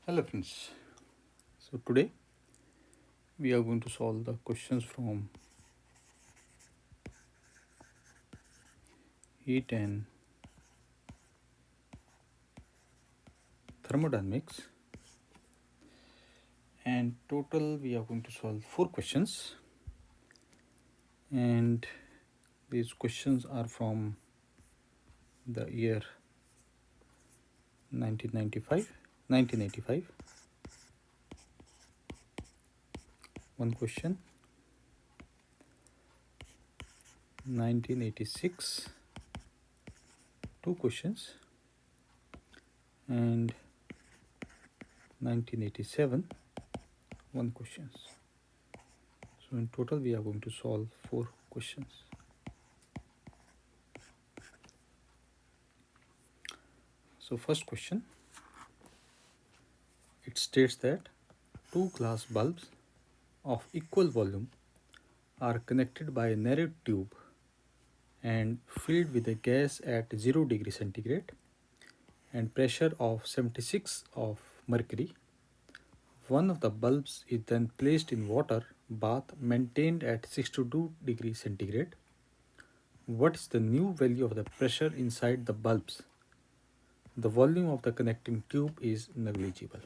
Hello friends. So today we are going to solve the questions from heat and thermodynamics, and total we are going to solve 4 questions, and these questions are from the year 1985. One question, 1986, 2 questions, and 1987, 1 question. So in total we are going to solve 4 questions. So first question, it states that two glass bulbs of equal volume are connected by a narrow tube and filled with a gas at 0 degree centigrade and pressure of 76 of mercury. One of the bulbs is then placed in water bath maintained at 62 degrees centigrade. What is the new value of the pressure inside the bulbs? The volume of the connecting tube is negligible.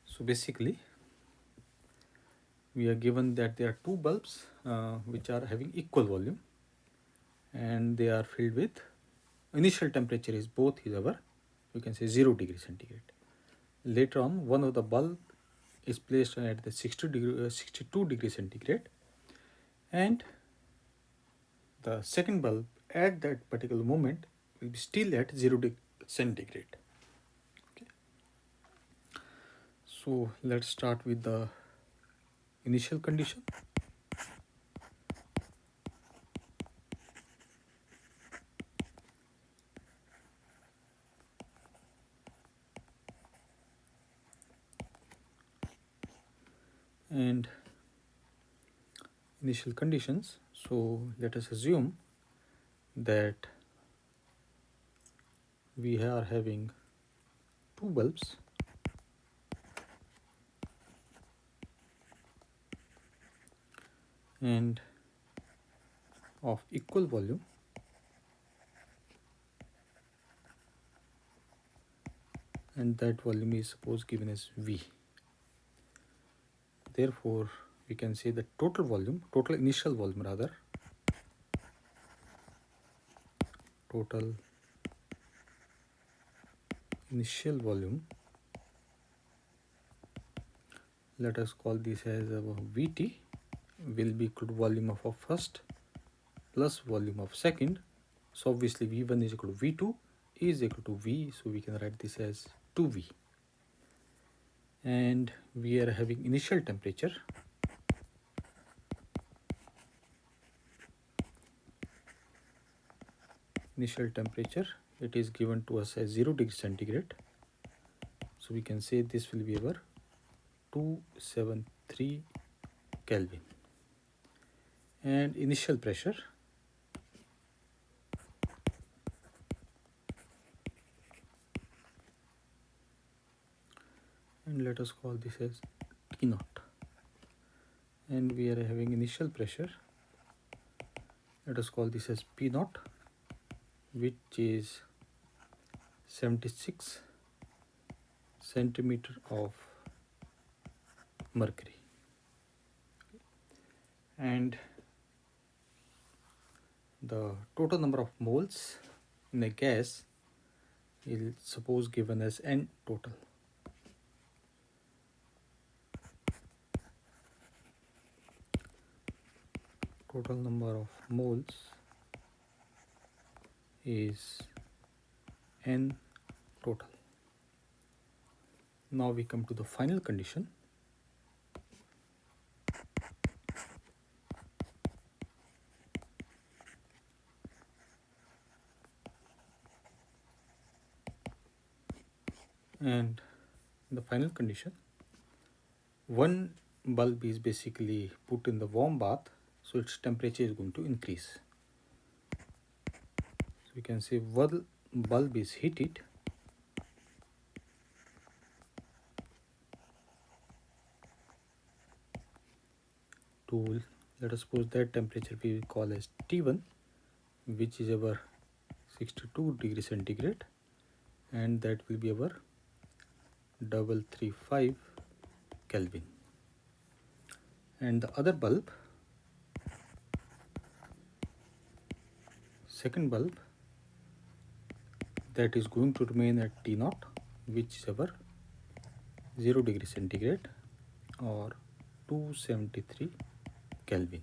So basically, we are given that there are two bulbs which are having equal volume, and they are filled with initial temperature is both is our, we can say, 0 degree centigrade. Later on, one of the bulb is placed at the 62 degree centigrade, and the second bulb at that particular moment will be still at 0 degree centigrade. Okay. So let's start with the initial condition. And initial conditions, so let us assume that we are having two bulbs and of equal volume, and that volume is suppose given as V. Therefore, we can say the total initial volume rather, total initial volume, let us call this as our Vt, will be equal to volume of first plus volume of second. So obviously V1 is equal to V2 is equal to V, so we can write this as 2V. And we are having initial temperature, it is given to us as 0 degree centigrade, so we can say this will be our 273 Kelvin. And initial pressure, and let us call this as T0, and we are having initial pressure, let us call this as P0, which is 76 centimeter of mercury. And the total number of moles in a gas is suppose given as N total. Total number of moles is N total. Now we come to the final condition. And the final condition, one bulb is basically put in the warm bath, so its temperature is going to increase. So we can say one bulb is heated to, let us suppose that temperature we will call as T1, which is our 62 degrees centigrade, and that will be our 335 Kelvin. And the other bulb, second bulb, that is going to remain at T0, which is our 0 degree centigrade or 273 Kelvin.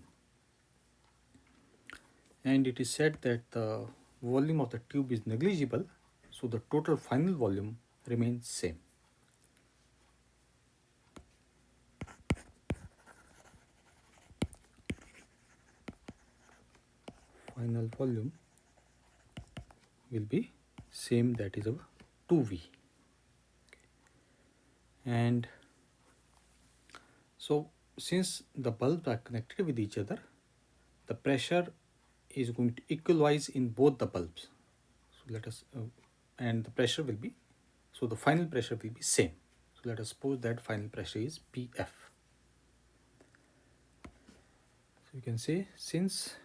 And it is said that the volume of the tube is negligible, so the total final volume remains same. Final volume will be same, that is our 2V. And so since the bulbs are connected with each other, the pressure is going to equalize in both the bulbs. So let us and the pressure will be, so the final pressure will be same. So let us suppose that final pressure is PF. So you can say, since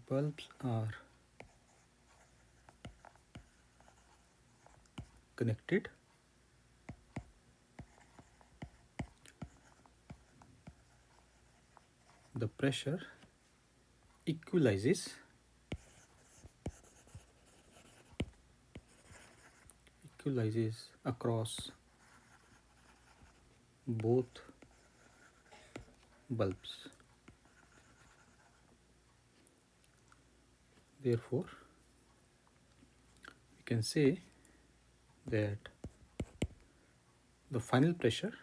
bulbs are connected, the pressure equalizes across both bulbs. Therefore, we can say that the final pressure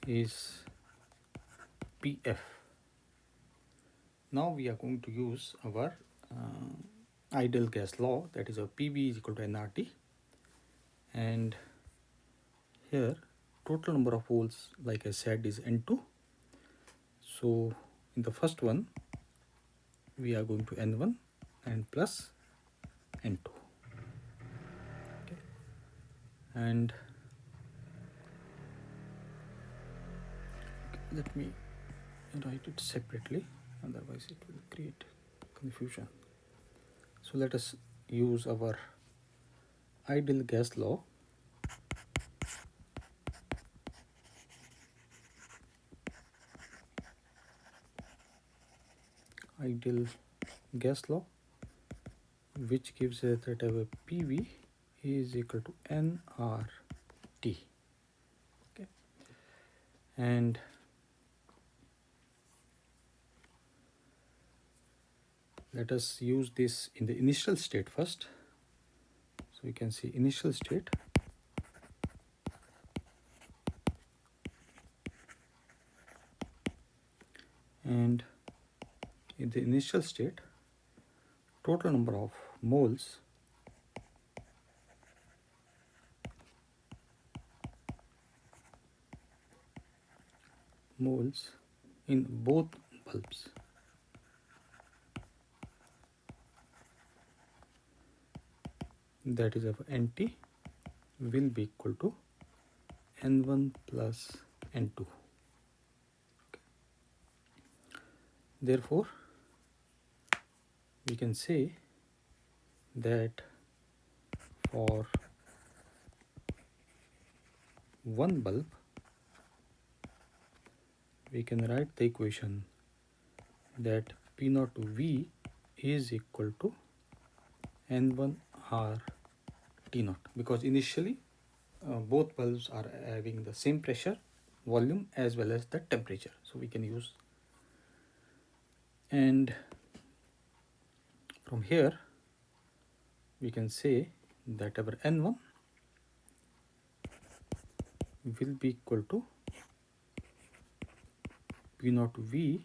is PF. Now we are going to use our ideal gas law, that is our PV is equal to nRT, and here total number of holes, like I said, is N2. So in the first one we are going to N1 and plus N2. Okay. And let me write it separately, otherwise it will create confusion. So let us use our ideal gas law. Ideal gas law, which gives us that our PV is equal to nRT. Okay. And let us use this in the initial state first. So we can see initial state, and in the initial state total number of moles in both bulbs that is of NT will be equal to N1 plus N2. Okay. Therefore, we can say that for one bulb we can write the equation that P0V is equal to N1R T0, because initially both bulbs are having the same pressure, volume as well as the temperature. So we can use, and from here we can say that our N1 will be equal to P0V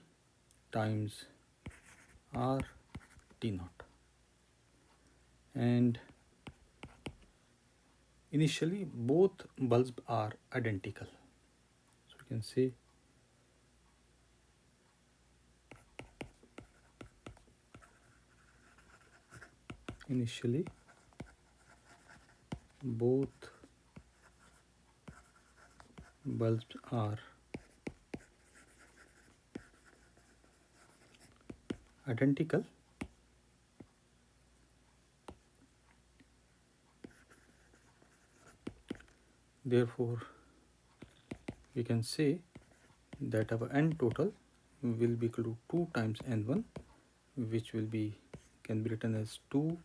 times R T0, and initially both bulbs are identical. So you can say initially both bulbs are identical, therefore we can say that our n total will be equal to 2 times n1, which will be can be written as 2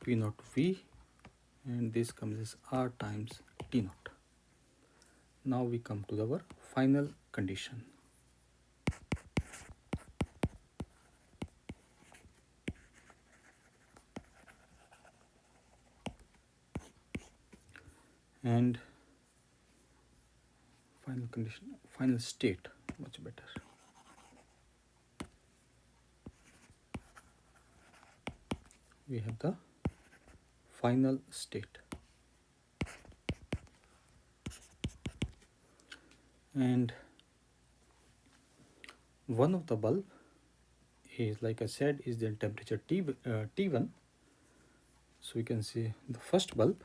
p naught v, and this comes as r times t naught. Now we come to our final condition. And final condition, final state, much better. We have the final state, and one of the bulb is, like I said, is the temperature T1. So we can say the first bulb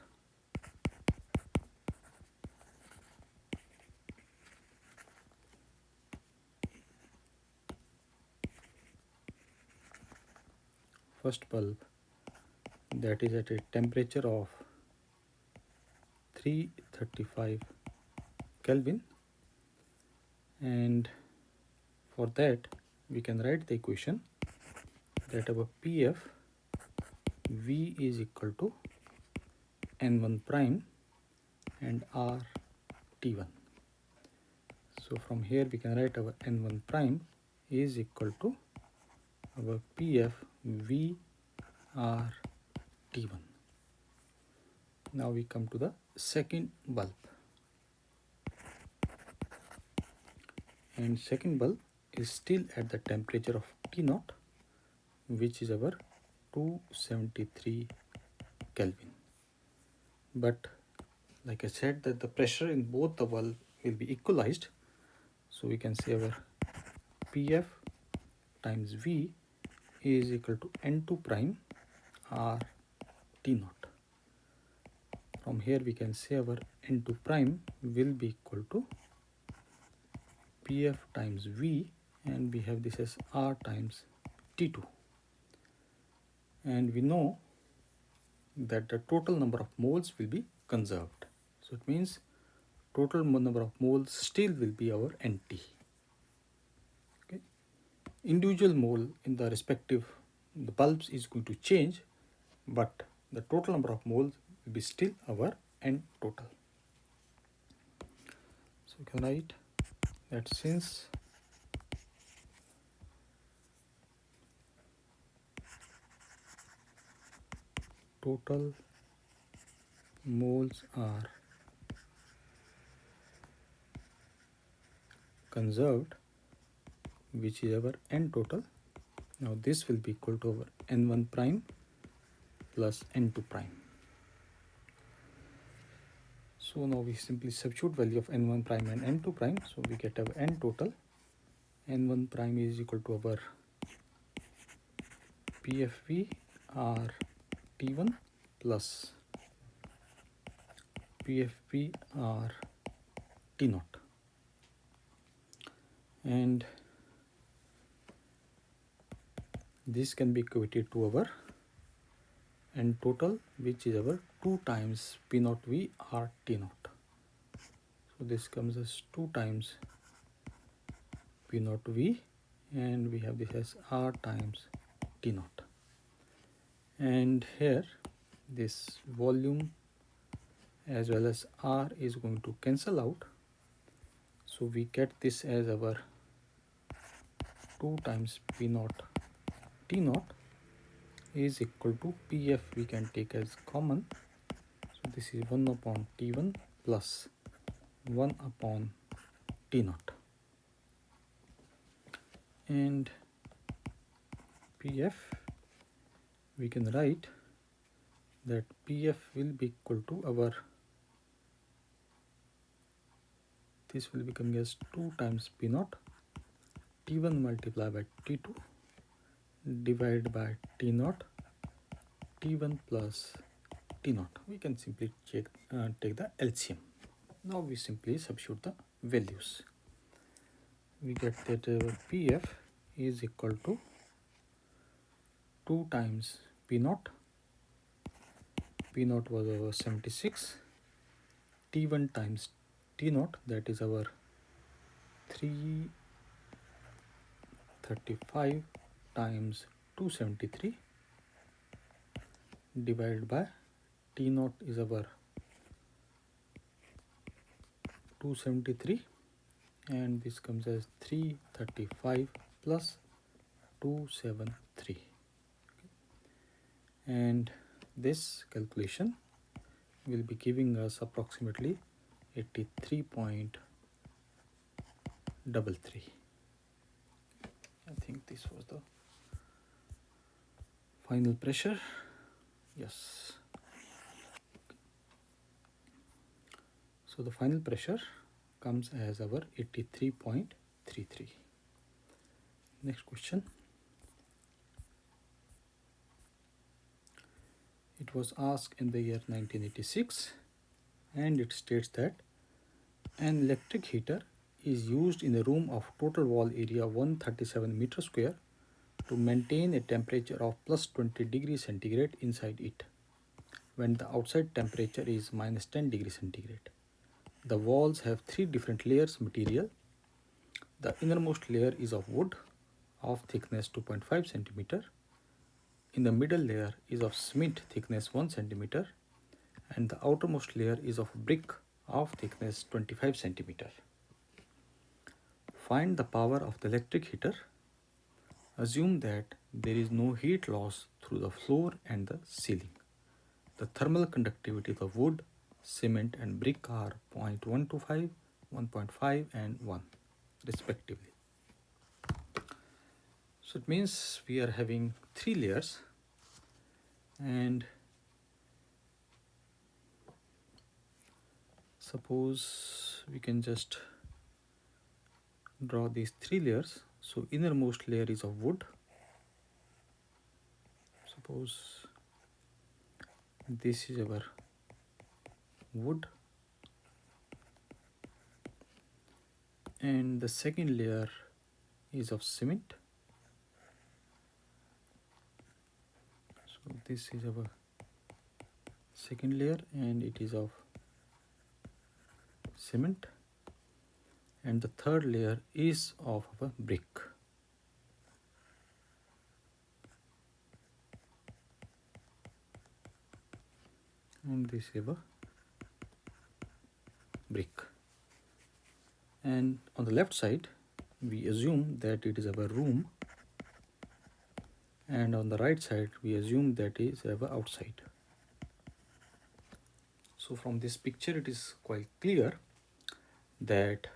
that is at a temperature of 335 Kelvin, and for that we can write the equation that our PF V is equal to N1 prime and R T1. So from here we can write our N1 prime is equal to our PF V R T1. Now we come to the second bulb, and second bulb is still at the temperature of T0, which is our 273 Kelvin. But like I said, that the pressure in both the bulb will be equalized, so we can say our PF times V is equal to N2 prime R T0. From here we can say our N2 prime will be equal to PF times V, and we have this as R times T2. And we know that the total number of moles will be conserved. So it means total number of moles still will be our NT. Okay. Individual mole in the respective the bulbs is going to change, but the total number of moles will be still our N total. So we can write that since total moles are conserved, which is our N total, now this will be equal to our N1 prime plus N2 prime. So now we simply substitute value of N1 prime and N2 prime, so we get our N total. N1 prime is equal to our PFV R T1 plus PFV R T0, and this can be equated to our N total, which is our 2 times P0 V R T0. So this comes as 2 times P0 V, and we have this as R times T0. And here this volume as well as R is going to cancel out, so we get this as our 2 times P0 T0 is equal to PF we can take as common, so this is 1 upon T1 plus 1 upon T0, and PF we can write that PF will be equal to our, this will become as 2 times P0 T1 multiplied by T2 divided by T0 T1 plus T0. We can simply take the LCM. Now we simply substitute the values. We get that PF is equal to 2 times P0. P0 was our 76. T1 times T0, that is our 335 times 273 divided by T0 is our 273, and this comes as 335 plus 273, and this calculation will be giving us approximately 83.33. I think this was the final pressure. Yes. So the final pressure comes as our 83.33. Next question. It was asked in the year 1986, and it states that an electric heater is used in a room of total wall area 137 meter square to maintain a temperature of plus 20 degrees centigrade inside it when the outside temperature is minus 10 degrees centigrade. The walls have 3 different layers material. The innermost layer is of wood of thickness 2.5 centimeter. In the middle layer is of cement thickness 1 centimeter, and the outermost layer is of brick of thickness 25 centimeter. Find the power of the electric heater. Assume that there is no heat loss through the floor and the ceiling. The thermal conductivity of wood, cement and brick are 0.125, 1.5 and 1 respectively. So it means we are having 3 layers, and suppose we can just draw these 3 layers. So innermost layer is of wood. Suppose this is our wood, and the second layer is of cement. So this is our second layer, and it is of cement, and the third layer is of our brick. And this is our brick. And on the left side we assume that it is our room, and on the right side we assume that is our outside. So from this picture it is quite clear that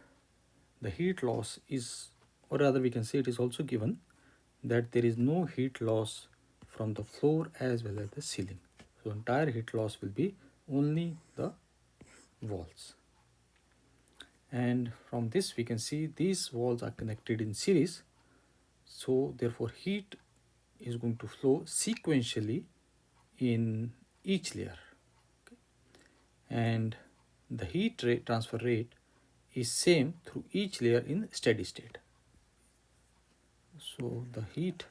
the heat loss is, or rather we can say it is also given that there is no heat loss from the floor as well as the ceiling. So entire heat loss will be only the walls. And from this we can see these walls are connected in series, so therefore heat is going to flow sequentially in each layer. Okay. And the heat rate, transfer rate is same through each layer in steady state. So the heat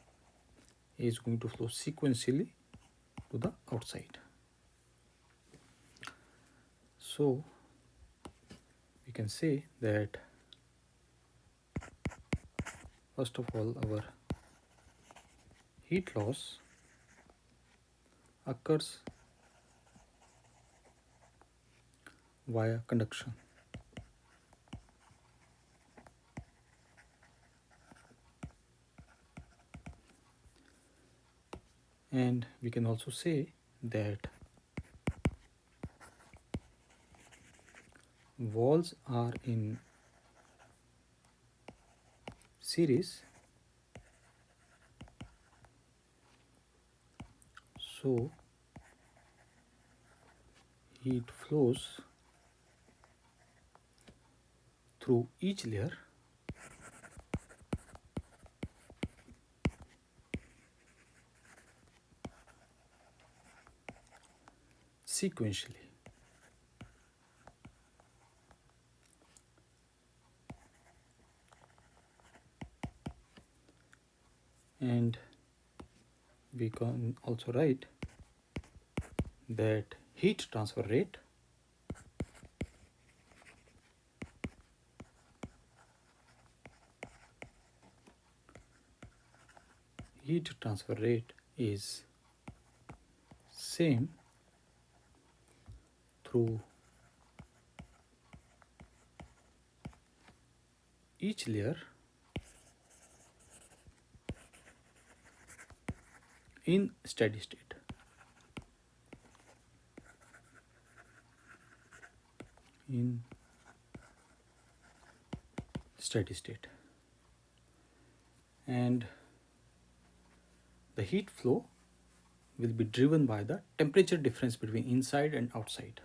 is going to flow sequentially to the outside. So we can say that first of all our heat loss occurs via conduction. And we can also say that walls are in series, so heat flows through each layer sequentially. And we can also write that heat transfer rate is same through each layer in steady state. And the heat flow will be driven by the temperature difference between inside and outside.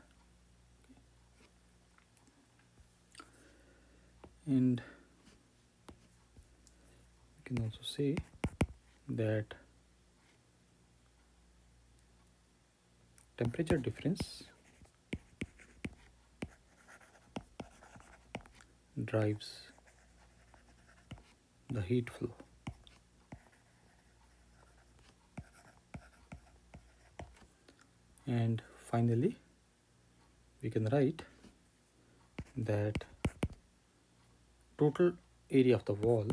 And we can also say that temperature difference drives the heat flow. And finally, we can write that total area of the wall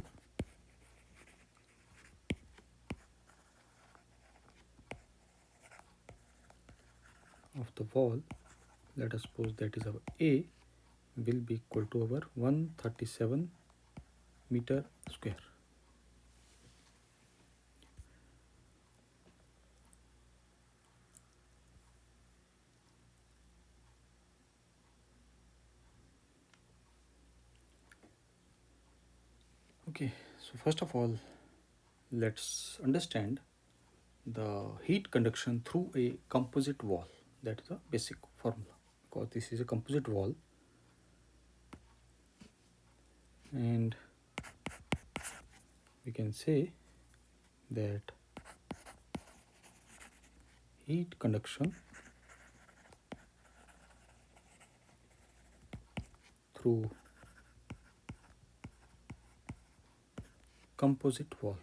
let us suppose that is our A, will be equal to our 137 meter square. Okay, so first of all, let's understand the heat conduction through a composite wall. That is a basic formula, because this is a composite wall, and we can say that heat conduction through composite wall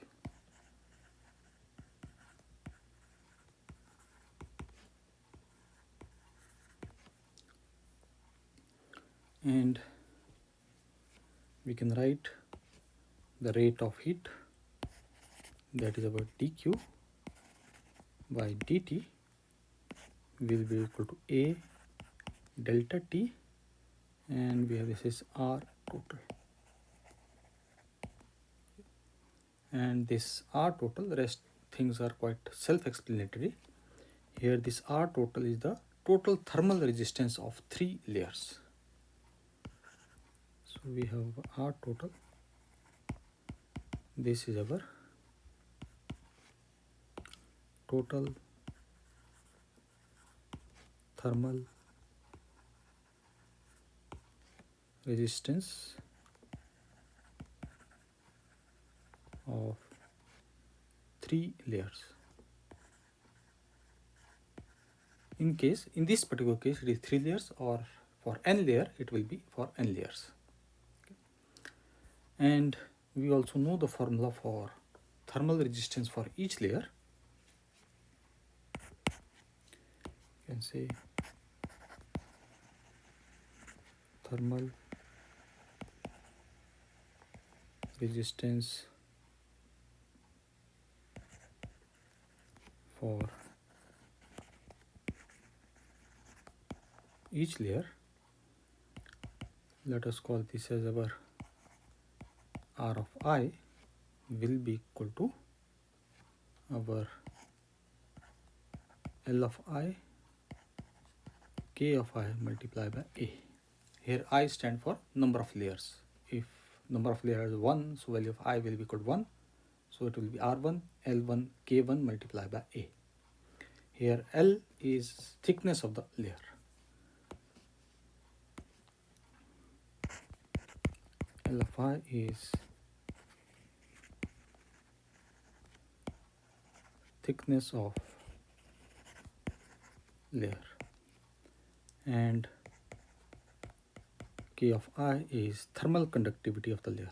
and we can write the rate of heat, that is about dq by dt, will be equal to A delta T, and we have this is R total. And this R total, rest things are quite self-explanatory. Here this R total is the total thermal resistance of 3 layers. So we have R total, this is our total thermal resistance of 3 layers. In this particular case, it is 3 layers, or for n layer it will be for n layers. Okay. And we also know the formula for thermal resistance for each layer. You can say thermal resistance for each layer, let us call this as our R of I, will be equal to our L of I, K of I multiplied by A. Here I stand for number of layers. If number of layers is 1, so value of I will be equal to 1. So it will be R1, L1, K1 multiplied by A. Here L is thickness of the layer. L of I is thickness of layer. and K of I is thermal conductivity of the layer.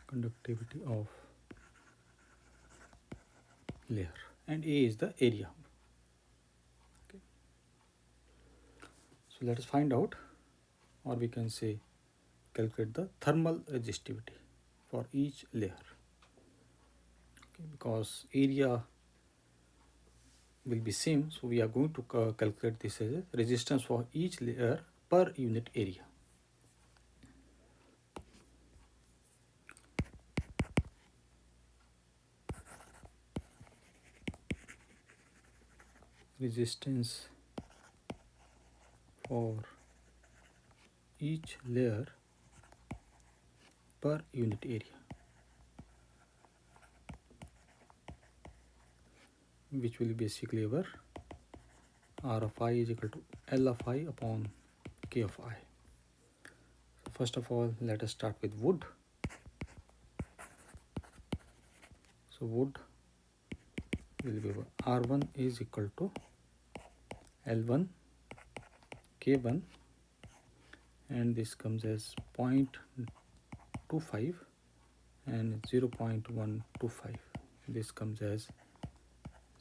Conductivity of layer, and A is the area. Okay. So let us find out, or we can say calculate the thermal resistivity for each layer. Okay, because area will be same, so we are going to calculate this as a resistance for each layer per unit area. Resistance for each layer per unit area, which will basically our R of I is equal to L of I upon K of I. So first of all, let us start with wood. So wood will be R1 is equal to L1 K1, and this comes as 0.25 and 0.125. This comes as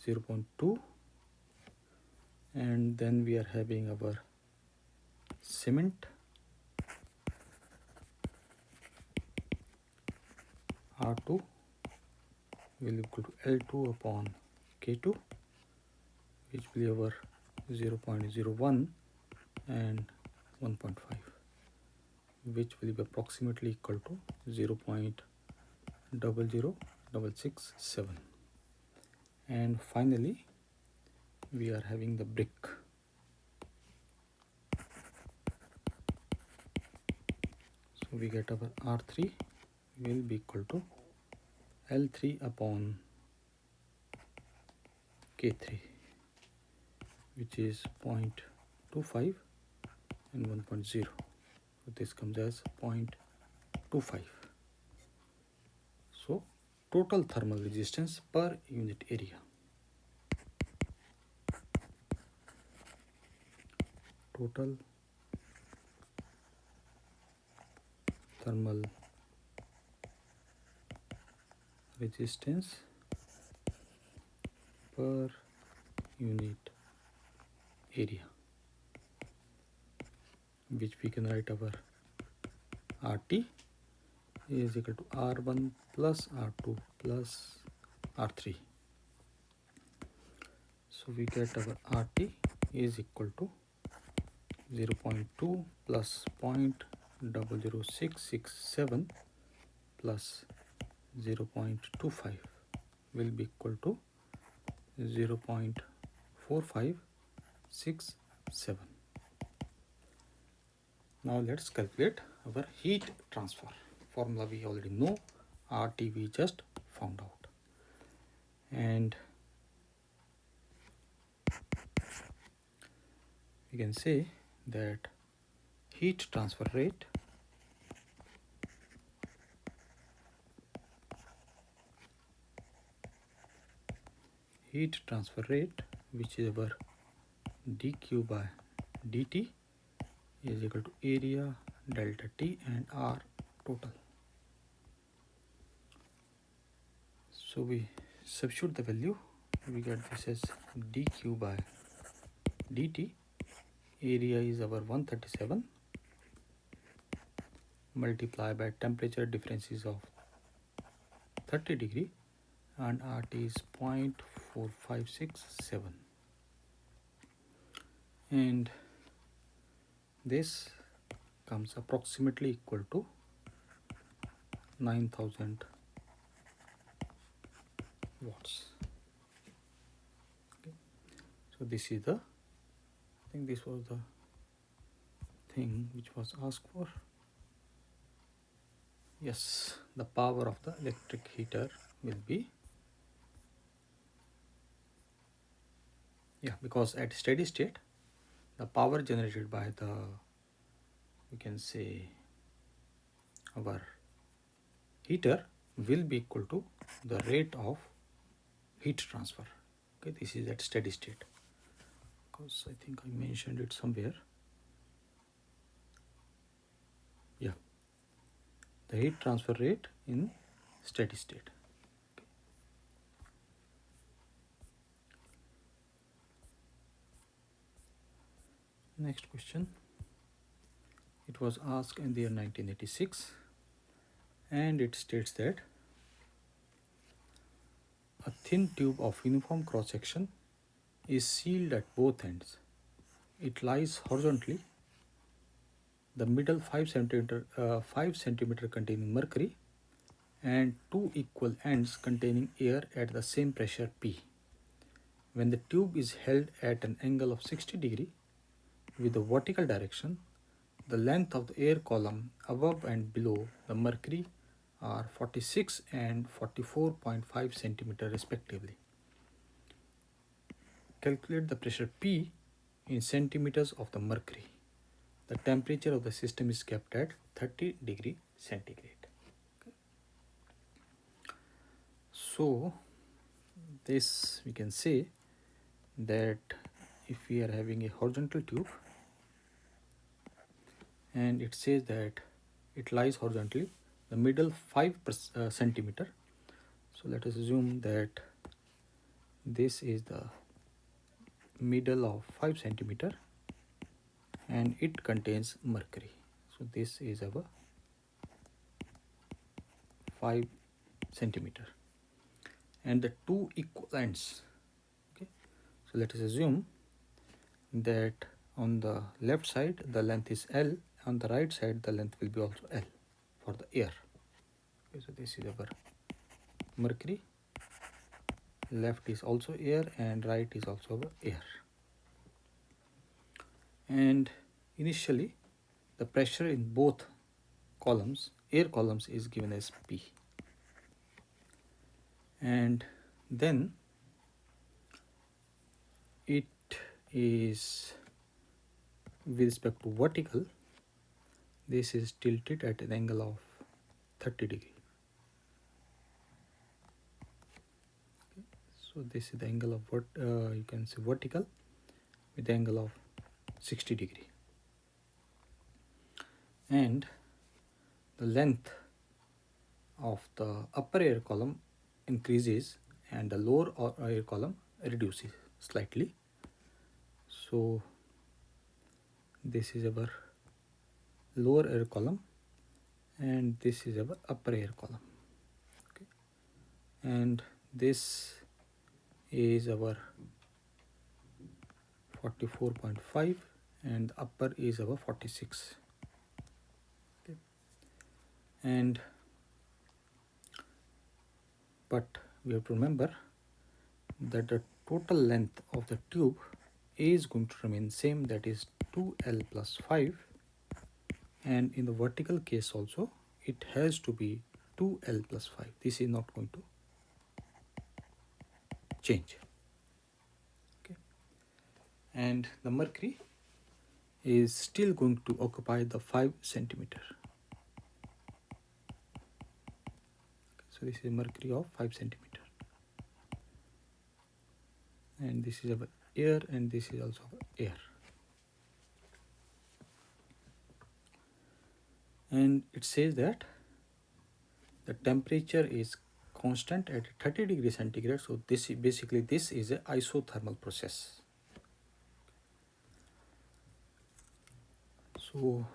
0.2, and then we are having our cement R2 will equal to L2 upon K2, which will be our 0.01 and 1.5, which will be approximately equal to 0.00667. And finally, we are having the brick. So we get our R3 will be equal to L3 upon K3, which is 0.25 and 1.0. So this comes as 0.25. So total thermal resistance per unit area. Total thermal resistance per unit area, which we can write our RT is equal to R1 plus R2 plus R3. So we get our RT is equal to 0.2 plus 0.00667 plus 0.25 will be equal to 0.4567. Now let's calculate our heat transfer. Formula we already know, RT we just found out. And we can say that heat transfer rate which is our dq by dt is equal to area delta T and R total. So we substitute the value, we get this as dq by dt. Area is our 137 multiplied by temperature differences of 30 degree and RT is 0.4567, and this comes approximately equal to 9000 watts. Okay. So this is the, I think this was the thing which was asked for. Yes, the power of the electric heater will be, because at steady state the power generated by the, we can say, our heater will be equal to the rate of heat transfer. Okay, this is at steady state, because I think I mentioned it somewhere. Yeah, the heat transfer rate in steady state. Next question. It was asked in the year 1986, and it states that a thin tube of uniform cross section is sealed at both ends. It lies horizontally. The middle 5 centimeter containing mercury, and two equal ends containing air at the same pressure P. When the tube is held at an angle of 60 degree with the vertical direction, the length of the air column above and below the mercury are 46 and 44.5 centimeter respectively. Calculate the pressure P in centimeters of the mercury. The temperature of the system is kept at 30 degree centigrade. So this we can say that if we are having a horizontal tube and it says that it lies horizontally, the middle 5 centimeter. So let us assume that this is the middle of 5 centimeter and it contains mercury. So this is our 5 centimeter and the two equal ends. Okay, so let us assume that on the left side the length is L, on the right side the length will be also L for the air. Okay, so this is our mercury, left is also air and right is also our air. And initially the pressure in both columns, air columns, is given as P, and then it is with respect to vertical, this is tilted at an angle of 30 degree. Okay. So this is the angle of you can say vertical with the angle of 60 degree, and the length of the upper air column increases and the lower air column reduces slightly. So this is our lower air column and this is our upper air column. Okay, and this is our 44.5 and the upper is our 46. Okay, and but we have to remember that the total length of the tube is going to remain same, that is 2L plus 5, and in the vertical case also it has to be 2L plus 5. This is not going to change. Okay, and the mercury is still going to occupy the 5 centimeter. So this is mercury of 5 centimeter, and this is our air and this is also our air. And it says that the temperature is constant at 30 degree centigrade. So this is basically this is an isothermal process. So,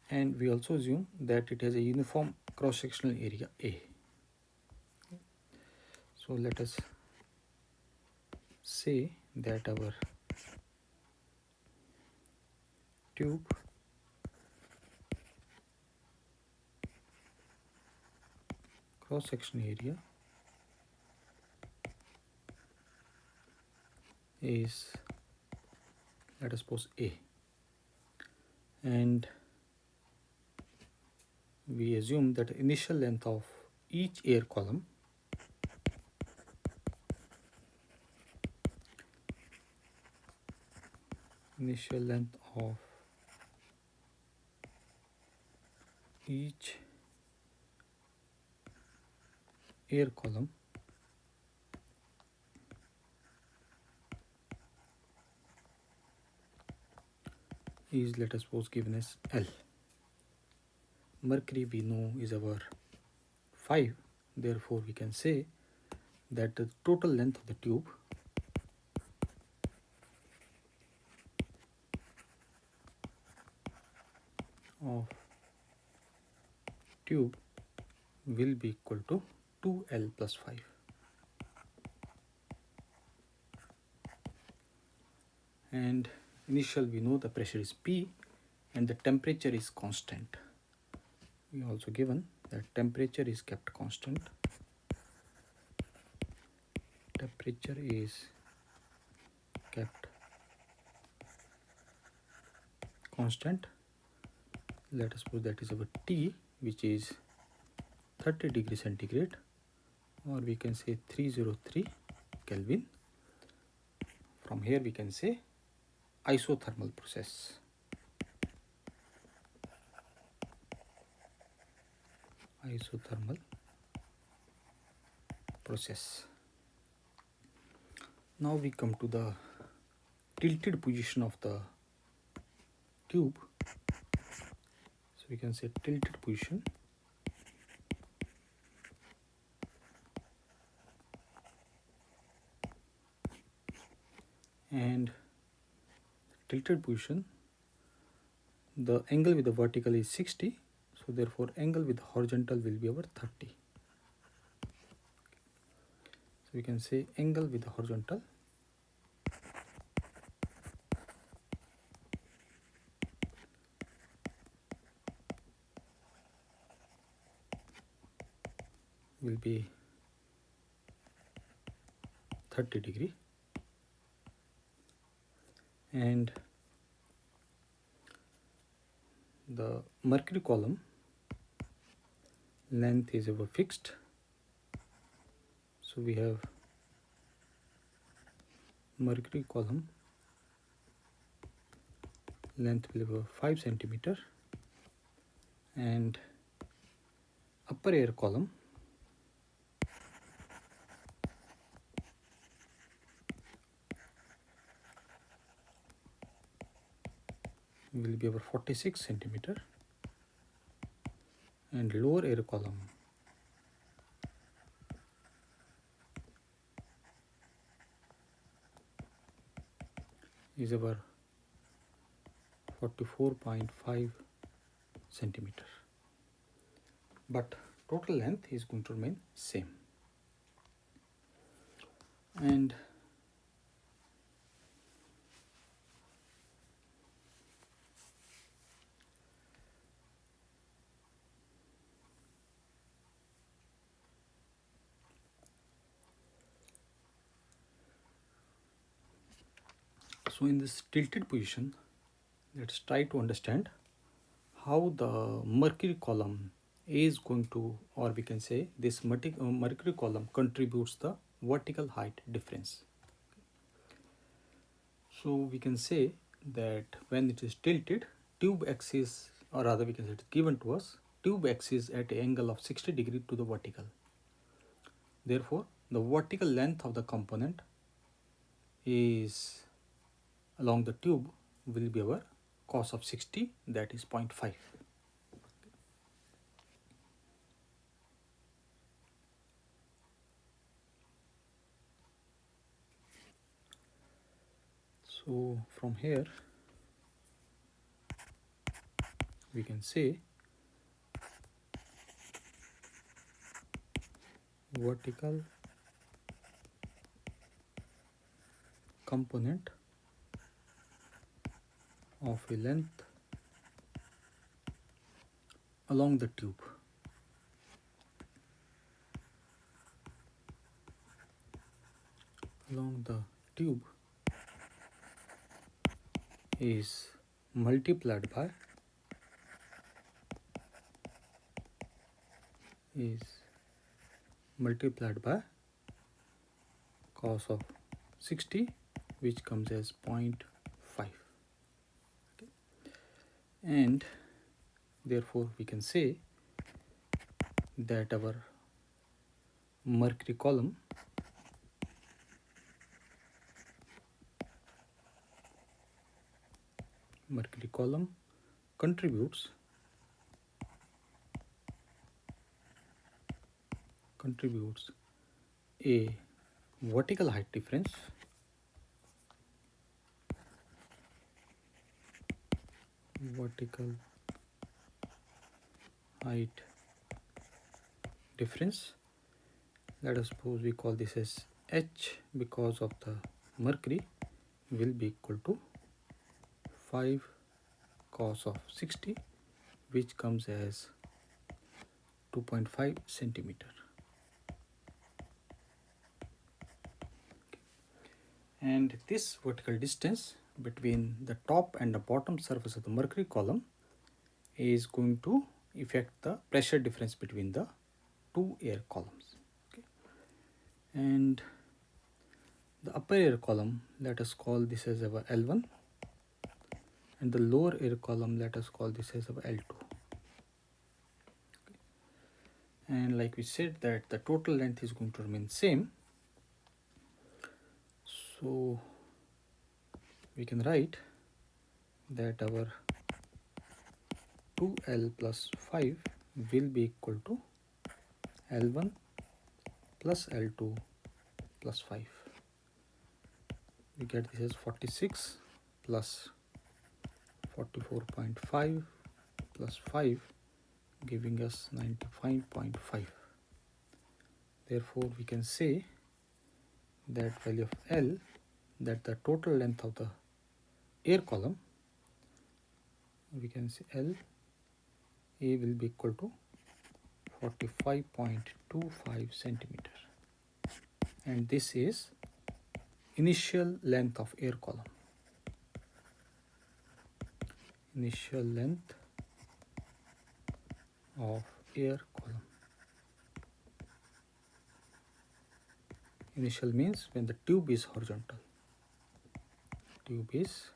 and we also assume that it has a uniform cross-sectional area A. So let us say that our tube cross-section area is, let us suppose, A, and we assume that the initial length of each air column each air column is, let us suppose, given as L. Mercury we know is our 5, therefore we can say that the total length of the tube will be equal to 2L plus 5. And initial we know the pressure is P and the temperature is constant. We also given that temperature is kept constant. Temperature is kept constant. Let us suppose that is our T, which is 30 degrees centigrade, or we can say 303 Kelvin. From here we can say isothermal process. Isothermal process. Now we come to the tilted position of the tube. So we can say tilted position. And tilted position, the angle with the vertical is 60, so therefore angle with the horizontal will be our 30. So we can say angle with the horizontal will be 30 degree, and the mercury column length is ever fixed. So we have mercury column length will be 5 centimeter, and upper air column will be over 46 centimeter, and lower air column is over 44.5 centimeter, but total length is going to remain same. And so in this tilted position, let's try to understand how the mercury column is going to, or we can say this mercury column contributes the vertical height difference. So we can say that when it is tilted, tube axis, or rather we can say it is given to us, tube axis at an angle of 60 degree to the vertical. Therefore, the vertical length of the component is along the tube will be our cos of 60, that is 0.5. So from here we can say vertical component of a length along the tube is multiplied by cos of 60, which comes as 0.5. Okay. And Therefore, we can say that our mercury column contributes a vertical height difference let us suppose we call this as H, because of the mercury will be equal to 5 cos of 60, which comes as 2.5 centimeter. And this vertical distance between the top and the bottom surface of the mercury column is going to affect the pressure difference between the two air columns. Okay. And the upper air column, let us call this as our L1, and the lower air column, let us call this as our L2. Okay. And like we said that the total length is going to remain same, so we can write that our 2L plus 5 will be equal to L1 plus L2 plus 5. We get this as 46 plus 44.5 plus 5, giving us 95.5. Therefore, we can say that value of L, that the total length of the air column, we can say L A will be equal to 45.25 centimeter, and this is initial length of air column. Initial length of air column. Initial means when the tube is horizontal. Tube is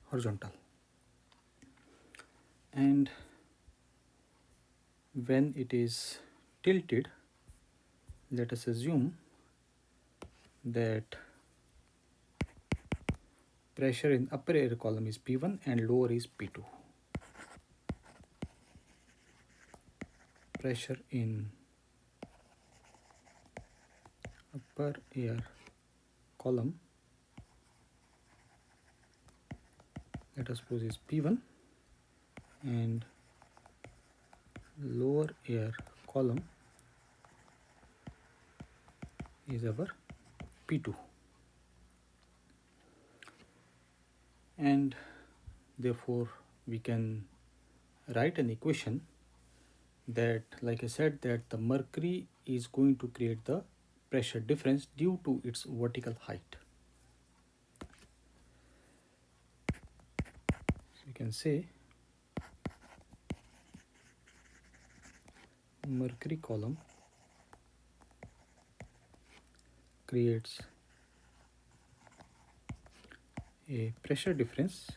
horizontal. And when it is tilted, let us assume that pressure in upper air column is P1 and lower is P2. Pressure in upper air column, let us suppose is P1, and lower air column is our P2. And therefore we can write an equation that, like I said, that the mercury is going to create the pressure difference due to its vertical height. So we can say mercury column creates a pressure difference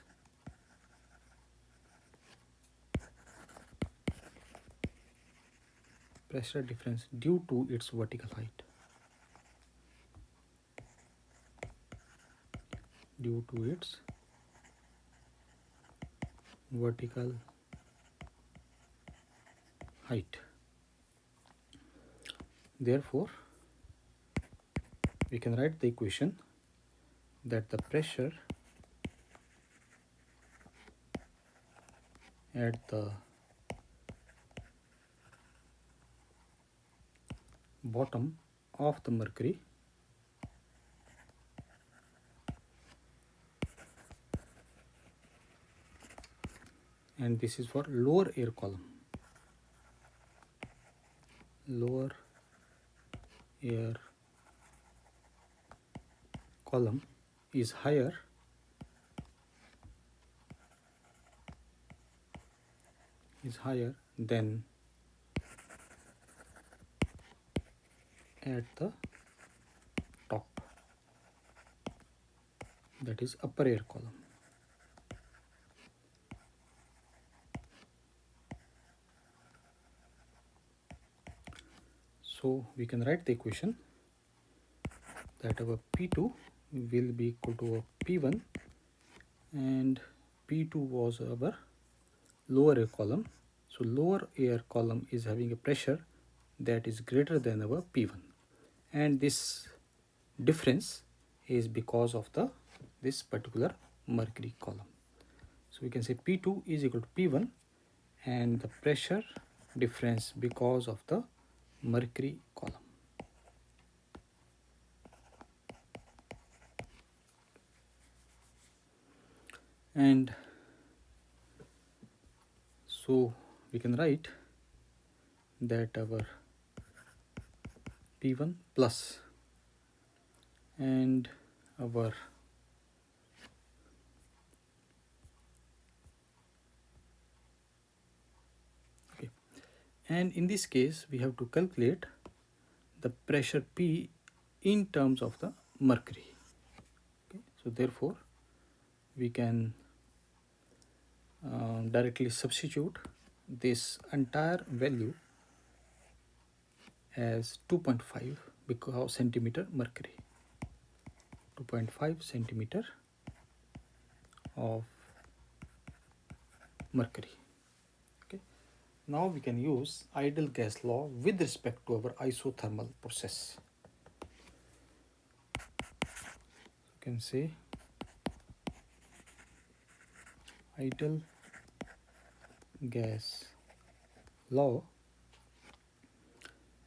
due to its vertical height. Due to its vertical height. Therefore, we can write the equation that the pressure at the bottom of the mercury and this is for lower air column. Lower air column is higher than at the top, that is upper air column. So we can write the equation that our P2 will be equal to a P1, and P2 was our lower air column. So lower air column is having a pressure that is greater than our P1, and this difference is because of this particular mercury column. So we can say P2 is equal to P1 and the pressure difference because of the mercury column. And so we can write that our P1 plus and our and in this case we have to calculate the pressure P in terms of the mercury. Okay. So therefore we can directly substitute this entire value as 2.5 because centimeter mercury, 2.5 centimeter of mercury. Okay. Now we can use ideal gas law with respect to our isothermal process. You can say ideal gas law,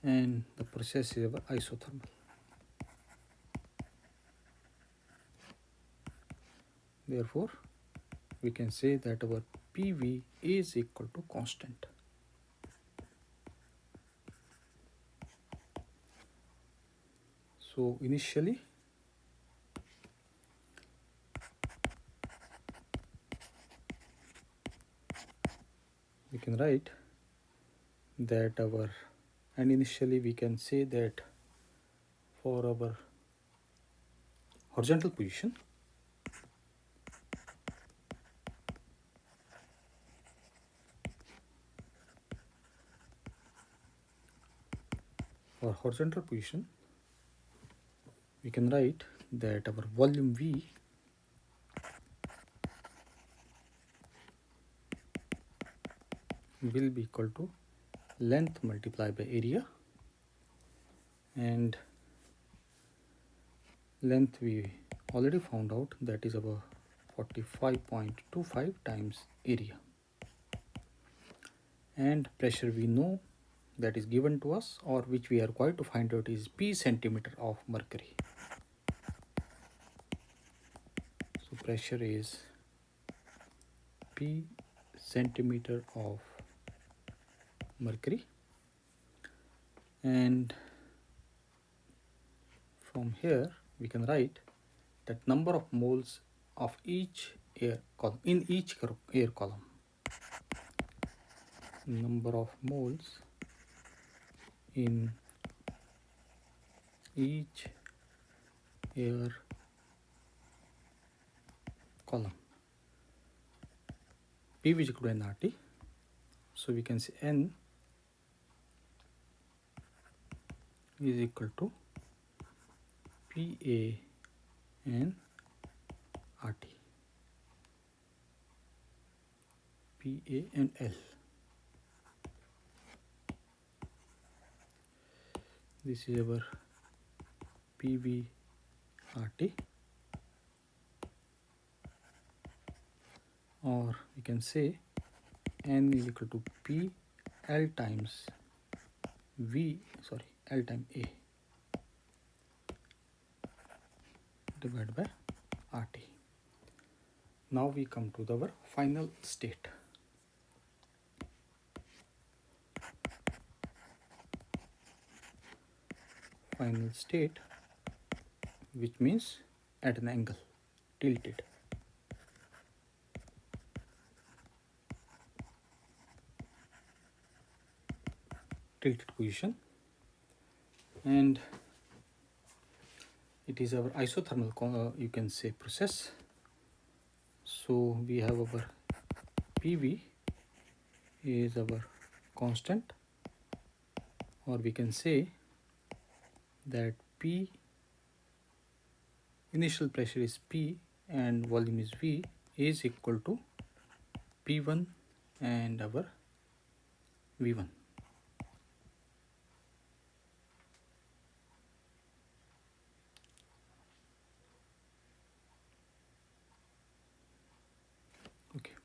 and the process is our isothermal. Therefore we can say that our PV is equal to constant. So initially we can write that initially we can say that for our horizontal position, we can write that our volume V will be equal to length multiplied by area, and length we already found out, that is about 45.25 times area, and pressure we know that is given to us or which we are required to find out is P centimeter of mercury. So pressure is P centimeter of mercury, and from here we can write that number of moles of each air column in each air column, number of moles in each air column. P is equal to nRT, so we can say N is equal to PA and RT, PA and L. This is our PV RT, or we can say N is equal to P L times L times A divided by RT. Now we come to our final state. Final state, which means at an angle, tilted. Tilted position, and it is our isothermal you can say process. So we have our PV is our constant, or we can say that P, initial pressure is P and volume is V, is equal to P1 and our V1. Okay,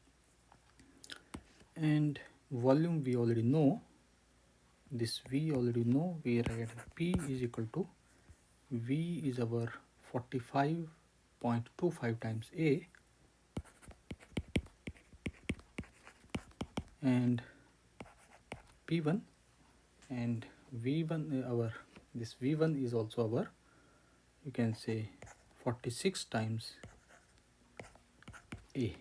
and volume we already know, this V already know, we write P is equal to V is our 45.25 times A, and P1 and V1, our this V1 is also our, you can say 46 times A.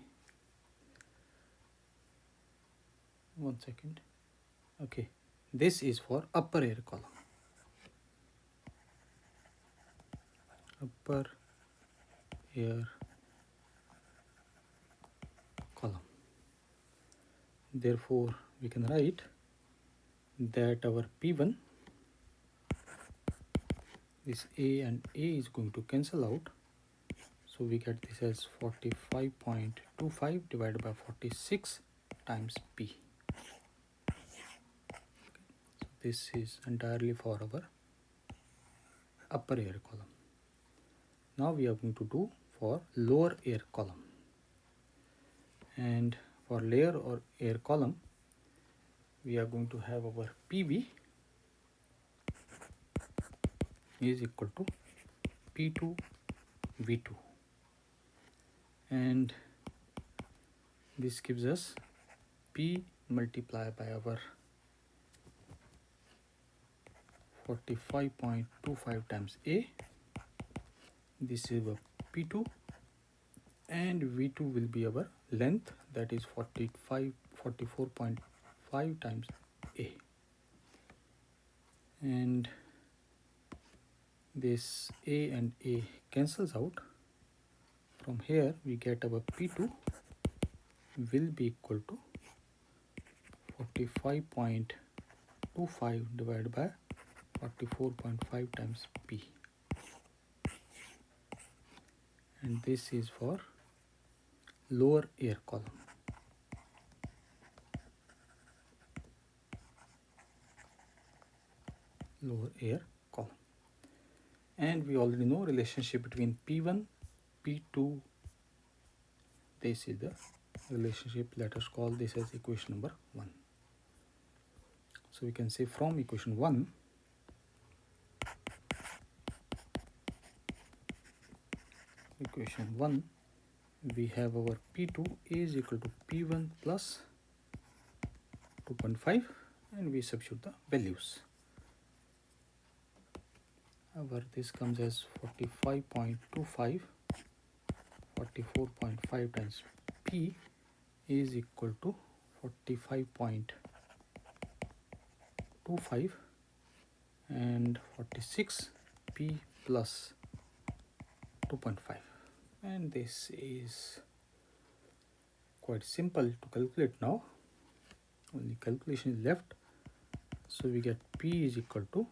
One second. Okay, this is for upper air column. Upper air column. Therefore, we can write that our P1, this A and A is going to cancel out. So we get this as 45.25 divided by 46 times P. So this is entirely for our upper air column. Now we are going to do for lower air column. And for layer or air column, we are going to have our PV is equal to P2 V2, and this gives us P multiplied by our 45.25 times A. This is our P2, and V2 will be our length, that is 44.5 times A. And this A and A cancels out. From here we get our P2 will be equal to 45.25 divided by 44.5 times P. And this is for lower air column. Lower air column. And we already know relationship between P1, P2. This is the relationship. Let us call this as equation number 1. So we can say from equation 1, we have our P2 is equal to P1 plus 2.5, and we substitute the values. Our this comes as 45.25, 44.5 times P is equal to 45.25 and 46 P plus 2.5, and this is quite simple to calculate now. Only calculation is left. So we get P is equal to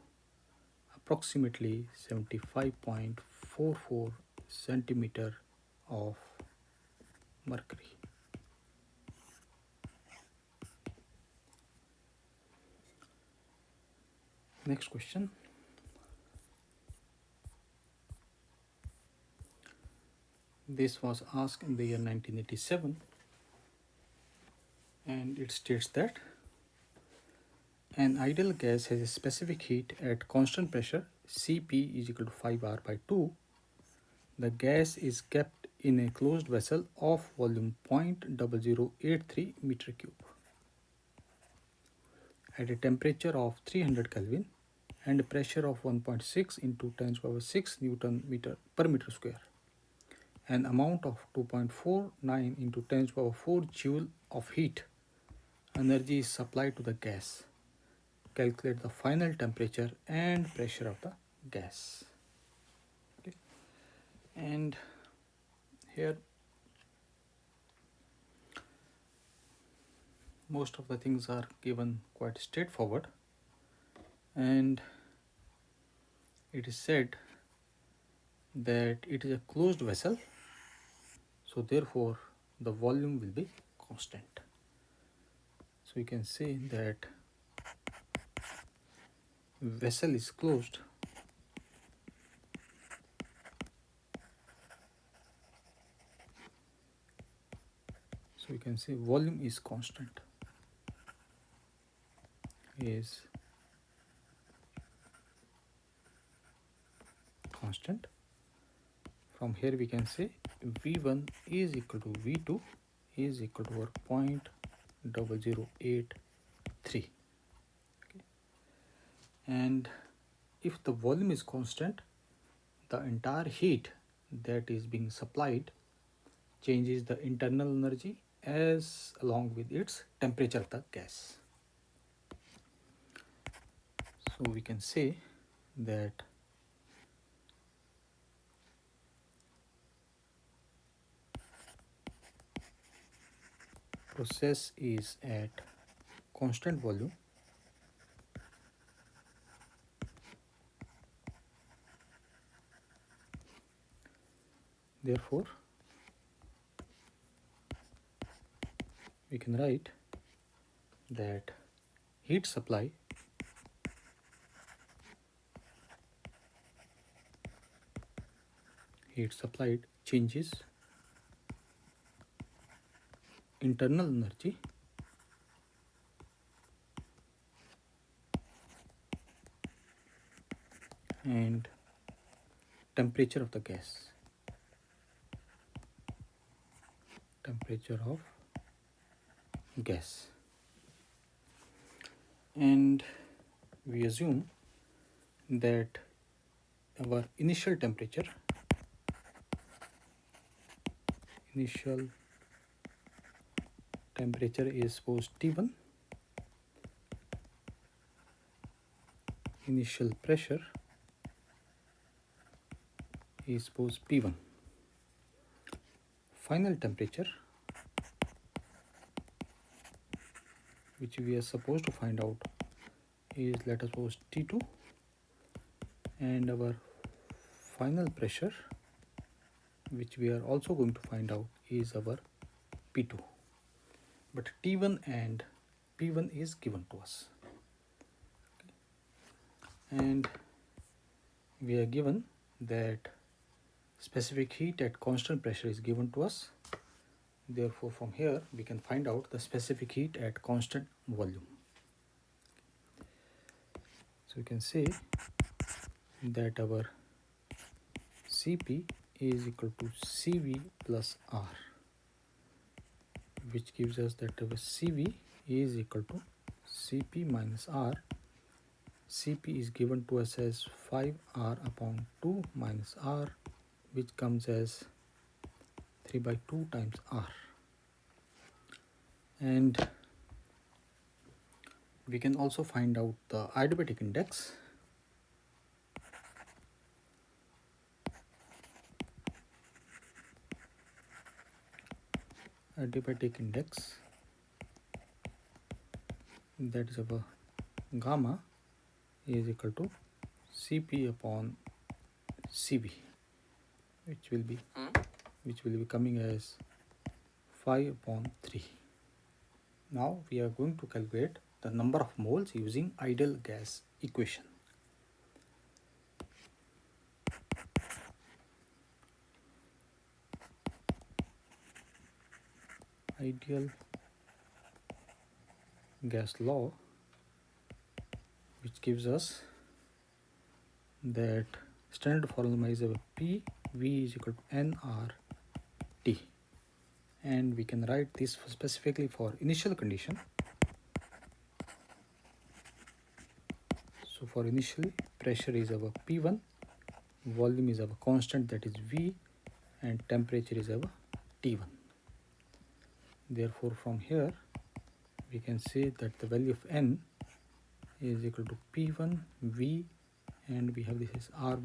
approximately 75.44 centimeter of mercury. Next question. This was asked in the year 1987, and it states that an ideal gas has a specific heat at constant pressure Cp is equal to 5R/2. The gas is kept in a closed vessel of volume 0.0083 meter cube at a temperature of 300 Kelvin and a pressure of 1.6 into 10 to the power 6 Newton meter per meter square. An amount of 2.49 into 10 to the power 4 joule of heat energy is supplied to the gas. Calculate the final temperature and pressure of the gas. Okay. And here most of the things are given quite straightforward, and it is said that it is a closed vessel, so therefore the volume will be constant. So we can say that vessel is closed, so we can say volume is constant, is constant. From here we can say V1 is equal to V2 is equal to 0.0083. Okay. And if the volume is constant, the entire heat that is being supplied changes the internal energy as along with its temperature of the gas. So we can say that process is at constant volume, therefore we can write that heat supplied changes internal energy and temperature of the gas. And we assume that our initial temperature is suppose T1, initial pressure is suppose P1, final temperature which we are supposed to find out is, let us suppose, T2, and our final pressure which we are also going to find out is our P2, but T1 and P1 is given to us. And we are given that specific heat at constant pressure is given to us. Therefore, from here we can find out the specific heat at constant volume. So we can say that our Cp is equal to Cv plus R, which gives us that our Cv is equal to Cp minus R. Cp is given to us as 5R upon 2 minus R, which comes as 3 by 2 times R. And we can also find out the adiabatic index. Adiabatic index, that is our gamma, is equal to Cp upon Cv, which will be coming as 5 upon 3. Now we are going to calculate the number of moles using ideal gas equation. Ideal gas law, which gives us that standard formula is our P V is equal to nRT, and we can write this specifically for initial condition. So for initial, pressure is our P1, volume is our constant, that is V, and temperature is our T1. Therefore from here we can say that the value of N is equal to P1 V, and we have this is R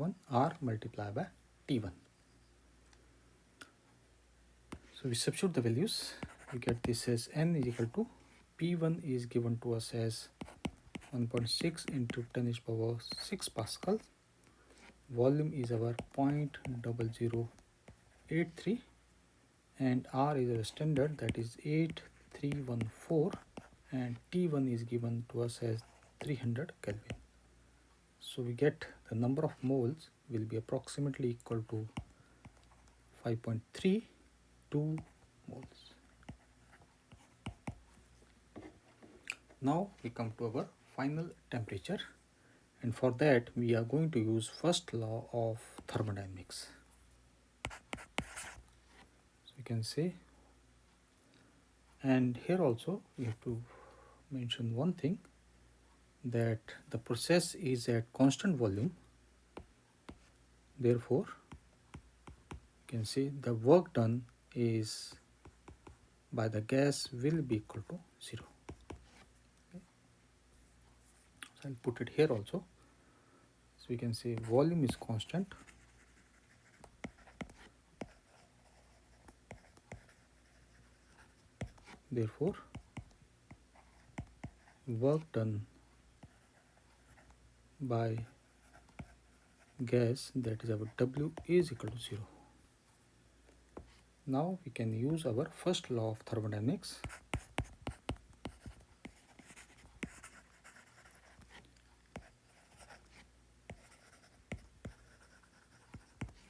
multiplied by T1. So we substitute the values, we get this as N is equal to P1 is given to us as 1.6 into 10 to the power 6 Pascal, volume is our 0.0083, and R is our standard, that is 8314, and T1 is given to us as 300 Kelvin. So we get the number of moles will be approximately equal to 5.32 moles. Now we come to our final temperature, and for that we are going to use first law of thermodynamics. So we can say, and here also we have to mention one thing, that the process is at constant volume, therefore you can say the work done is by the gas will be equal to 0. So I'll put it here also. So we can say volume is constant, therefore work done by gas, that is our W, is equal to 0. Now we can use our first law of thermodynamics.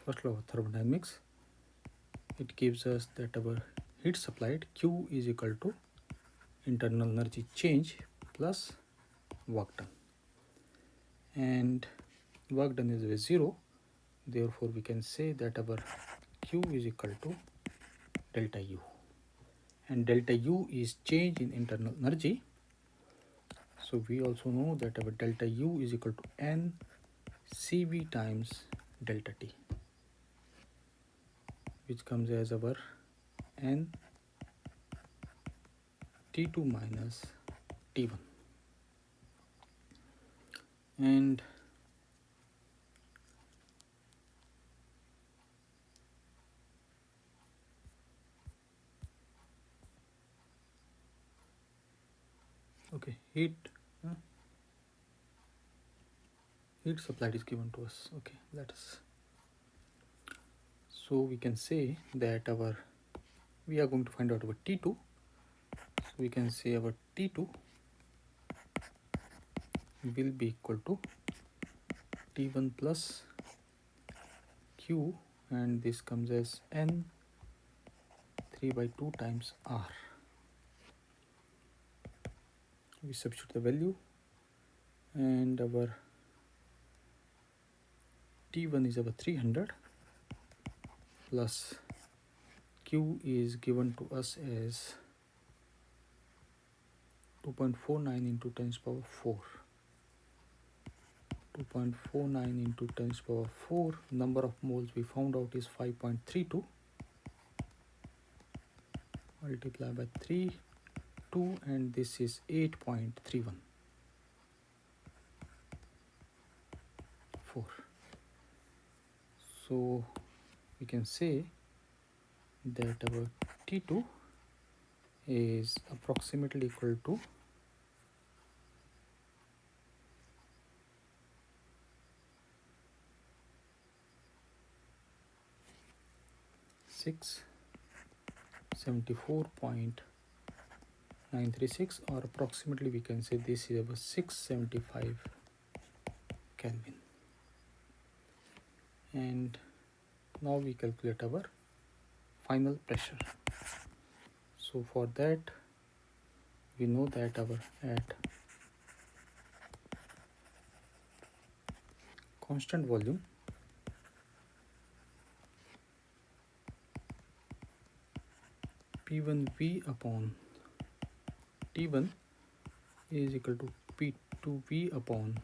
First law of thermodynamics, it gives us that our heat supplied Q is equal to internal energy change plus work done, and work done is 0, therefore we can say that our Q is equal to delta U, and delta U is change in internal energy. So we also know that our delta U is equal to N CV times delta T, which comes as our N T2 minus T1. And okay, heat supplied is given to us. Okay, let us. So we can say that we are going to find out our T2. So we can say our T2 will be equal to T1 plus Q, and this comes as N 3/2 times R. We substitute the value, and our T1 is our 300 plus Q is given to us as 2.49 into 10 to the power 4. 2.49 into 10 to the power 4. Number of moles we found out is 5.32. Multiply by 3, 2, and this is 8.31. 4. So we can say that our T2 is approximately equal to 674.936, or approximately we can say this is about 675 Kelvin. And now we calculate our final pressure. So for that we know that our at constant volume P1V upon T1 is equal to P2V upon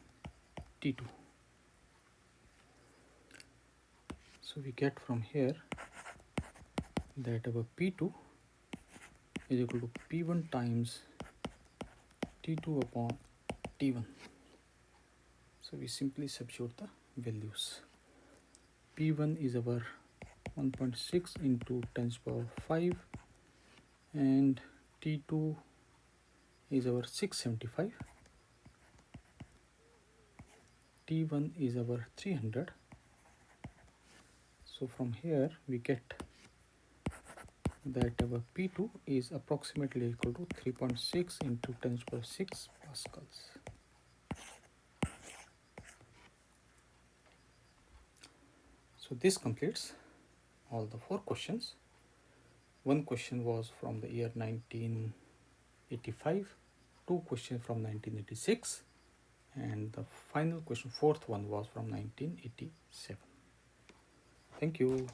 T2. So we get from here that our P2 is equal to P1 times T2 upon T1. So we simply substitute the values. P1 is our 1.6 into 10 to the power 5, and T2 is our 675. T1 is our 300, So from here we get that our P2 is approximately equal to 3.6 into 10 to the power 6 pascals. So this completes all the 4 questions. One question was from the year 1985, 2 questions from 1986, and the final question, 4th one, was from 1987. Thank you.